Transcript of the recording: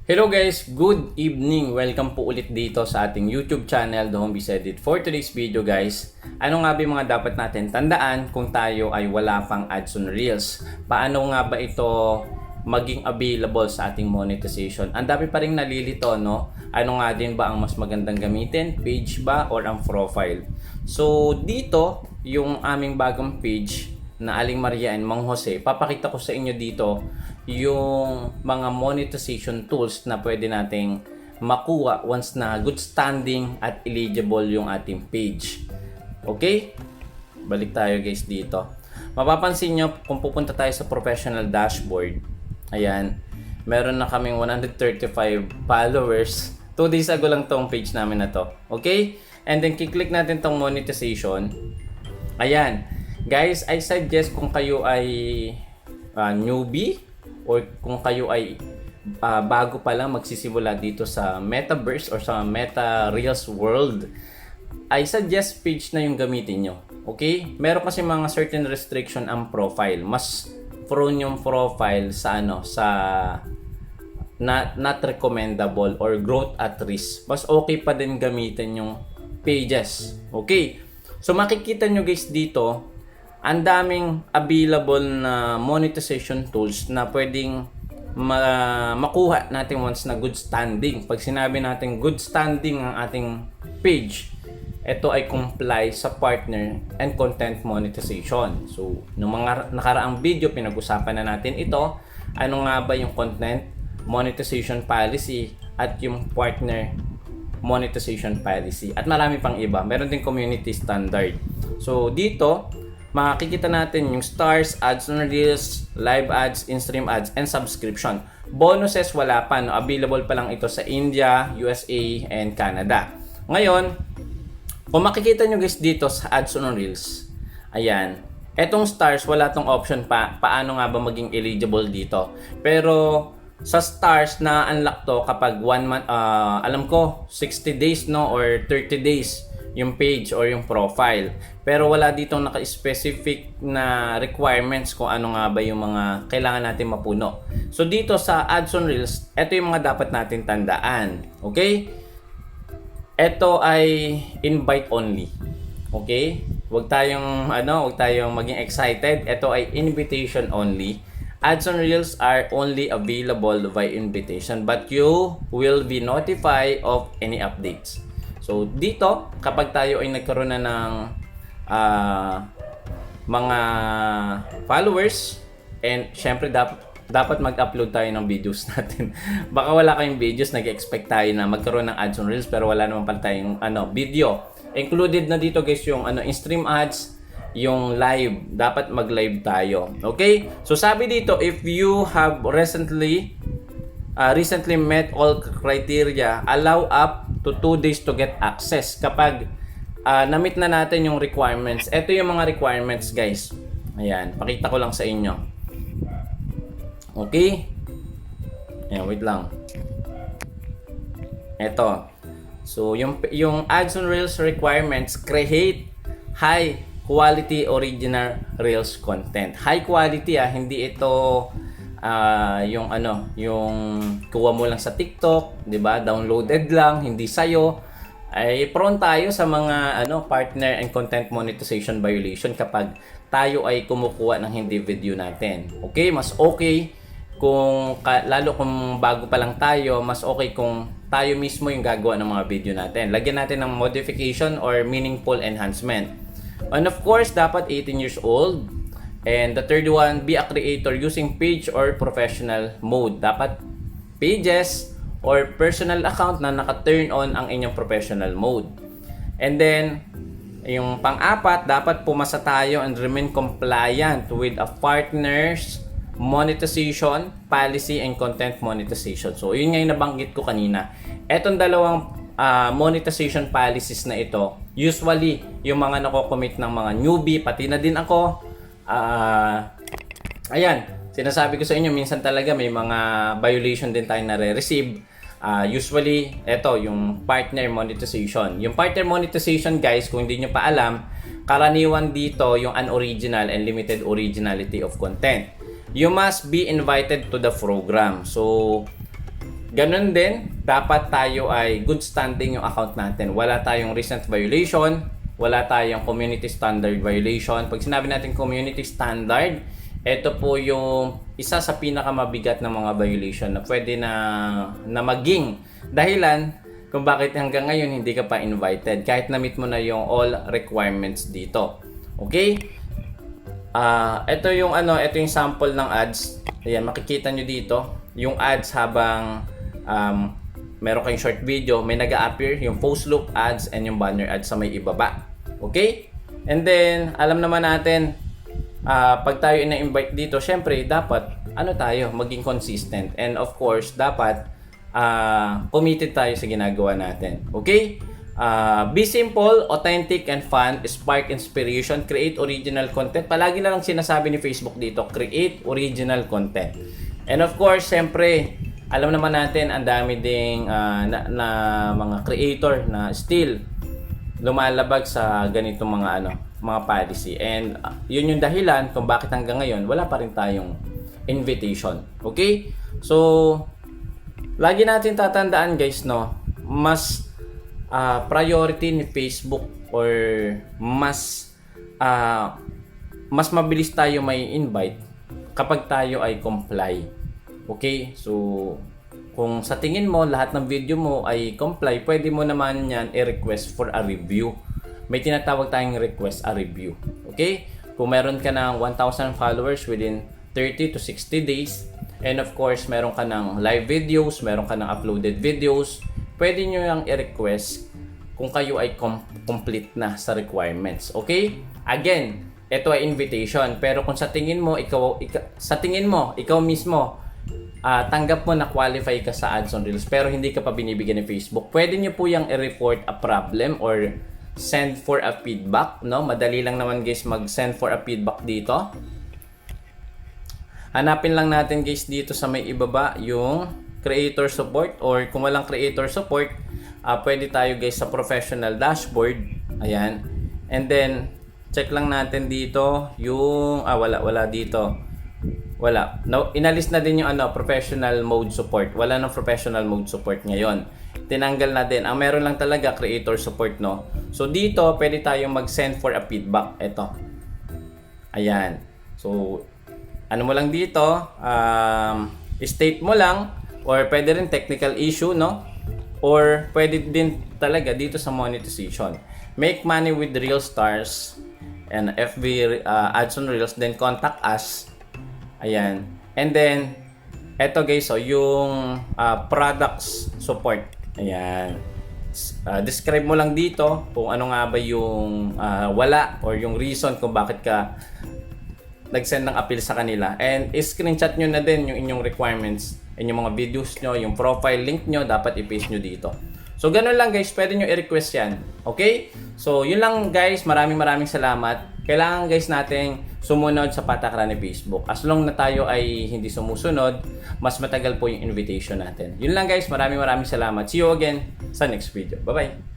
Hello guys, good evening. Welcome po ulit dito sa ating YouTube channel, The Homebase Edit. For today's video guys, ano nga ba yung mga dapat natin tandaan kung tayo ay wala pang ads on Reels? Paano nga ba ito maging available sa ating monetization? Ang dami pa rin nalilito, no? Ano nga din ba ang mas magandang gamitin? Page ba or ang profile? So dito, yung aming bagong page na Aling Maria and Mang Jose, papakita ko sa inyo dito yung mga monetization tools na pwede nating makuha once na good standing at eligible yung ating page. Okay? Balik tayo guys dito. Mapapansin nyo kung pupunta tayo sa professional dashboard. Ayan. Meron na kaming 135 followers. 2 days ago lang tong page namin na to. Okay? And then kiklik natin tong monetization. Ayan. Guys, I suggest kung kayo ay newbie or kung kayo ay bago pa lang magsisimula dito sa Metaverse or sa Meta Reels world, I suggest page na yung gamitin nyo. Okay? Meron kasi mga certain restriction ang profile. Mas prone yung profile sa not recommendable or growth at risk. Mas okay pa din gamitin yung pages. Okay? So makikita nyo guys dito, ang daming available na monetization tools na pwedeng makuha natin once na good standing. Pag sinabi natin good standing ang ating page, ito ay comply sa partner and content monetization. So, nung mga nakaraang video, pinag-usapan na natin ito. Ano nga ba yung content monetization policy at yung partner monetization policy. At marami pang iba. Meron din community standard. So, dito, makikita natin yung stars, ads on Reels, live ads, in-stream ads, and subscription. Bonuses wala pa, no? Available pa lang ito sa India, USA, and Canada. Ngayon, kung makikita nyo guys dito sa ads on Reels, ayan, etong stars, wala tong option pa, paano nga ba maging eligible dito. Pero sa stars na unlock to kapag 1 month, alam ko, 60 days no or 30 days yung page or yung profile. Pero wala ditong naka-specific na requirements kung ano nga ba yung mga kailangan natin mapuno. So dito sa ads on Reels, ito yung mga dapat natin tandaan. Okay? Ito ay invite only. Okay? Huwag tayong maging excited. Ito ay invitation only. Ads on Reels are only available by invitation, but you will be notified of any updates. So dito, kapag tayo ay nagkaroon na ng mga followers, and syempre dapat mag-upload tayo ng videos natin. Baka wala kayong videos, nag-expect tayo na magkaroon ng ads on Reels pero wala naman pala tayong video. Included na dito guys yung in-stream ads, yung live. Dapat mag-live tayo. Okay? So sabi dito, if you have recently met all criteria, allow up to 2 days to get access. Kapag na-meet na natin yung requirements, ito yung mga requirements guys. Ayan, pakita ko lang sa inyo. Okay? Ayan, wait lang. Ito. So, yung ads on Reels requirements, create high quality original Reels content. High quality hindi ito yung kuha mo lang sa TikTok, 'di ba? Downloaded lang, hindi sayo. Ay prone tayo sa mga partner and content monetization violation kapag tayo ay kumukuha ng hindi video natin. Okay, mas okay kung lalo kung bago pa lang tayo, mas okay kung tayo mismo yung gagawa ng mga video natin. Lagyan natin ng modification or meaningful enhancement. And of course, dapat 18 years old. And the third one, be a creator using page or professional mode. Dapat pages or personal account na naka-turn on ang inyong professional mode. And then, yung pang-apat, dapat pumasa tayo and remain compliant with a partner's monetization, policy, and content monetization. So, yun nga yung nabanggit ko kanina. Etong dalawang monetization policies na ito, usually, yung mga nako-commit ng mga newbie, pati na din ako, ayan, sinasabi ko sa inyo, minsan talaga may mga violation din tayo nare-receive. Usually, ito, yung partner monetization. Yung partner monetization, guys, kung hindi nyo pa alam, karaniwan dito yung unoriginal and limited originality of content. You must be invited to the program. So, Ganun din, dapat tayo ay good standing yung account natin. Wala tayong recent violation, wala tayong community standard violation. Pag sinabi natin community standard, ito po yung isa sa pinakamabigat na mga violation na pwede na maging dahilan kung bakit hanggang ngayon hindi ka pa invited kahit na-meet mo na yung all requirements dito. Okay? Ito yung ito yung sample ng ads. Ayan, makikita nyo dito yung ads habang meron kayong short video, may nag-a-appear yung post loop ads and yung banner ads sa may ibaba. Okay? And then, alam naman natin, pag tayo ina-invite dito, syempre, dapat, tayo, maging consistent. And of course, dapat, committed tayo sa ginagawa natin. Okay? Be simple, authentic, and fun. Spark inspiration. Create original content. Palagi na lang sinasabi ni Facebook dito, create original content. And of course, syempre, alam naman natin, ang dami ding na mga creator na still lumalabag sa ganitong mga policy. And yun yung dahilan kung bakit hanggang ngayon wala pa rin tayong invitation. Okay? So, lagi natin tatandaan guys, no, mas priority ni Facebook or mas mabilis tayo may invite kapag tayo ay comply. Okay? So, kung sa tingin mo lahat ng video mo ay comply, pwede mo naman yan i-request for a review. May tinatawag tayong request a review. Okay? Kung meron ka ng 1,000 followers within 30 to 60 days, and of course, meron ka ng live videos, meron ka ng uploaded videos, pwede nyo yung i-request kung kayo ay complete na sa requirements. Okay? Again, ito ay invitation. Pero kung sa tingin mo, ikaw mismo, tanggap mo na qualify ka sa ads on Reels pero hindi ka pa binibigyan ng Facebook, pwede nyo po yung i-report a problem or send for a feedback, no? Madali lang naman guys mag-send for a feedback dito. Hanapin lang natin guys dito sa may ibaba yung creator support, or kung walang creator support, pwede tayo guys sa professional dashboard. Ayan. And then check lang natin dito yung wala dito. Wala. No, inalis na din yung professional mode support. Wala nang professional mode support ngayon. Tinanggal na din. Ang meron lang talaga creator support, no. So dito pwede tayong mag-send for a feedback. Ito. Ayan. So mo lang dito, state mo lang, or pwede rin technical issue, no? Or pwede din talaga dito sa monetization. Make money with Real Stars and FB ads on Reels, then contact us. Ayan. And then, eto guys, yung products support. Ayan. Describe mo lang dito kung ano nga ba yung wala or yung reason kung bakit ka nag-send ng appeal sa kanila. And screenshot nyo na din yung inyong requirements and yung mga videos nyo, yung profile link nyo, dapat i-paste nyo dito. So, ganun lang guys, pwede nyo i-request yan. Okay? So, yun lang guys, maraming salamat. Kailangan guys nating sumunod sa patakaran ni Facebook. As long na tayo ay hindi sumusunod, mas matagal po yung invitation natin. Yun lang guys, maraming salamat. See you again sa next video. Bye-bye!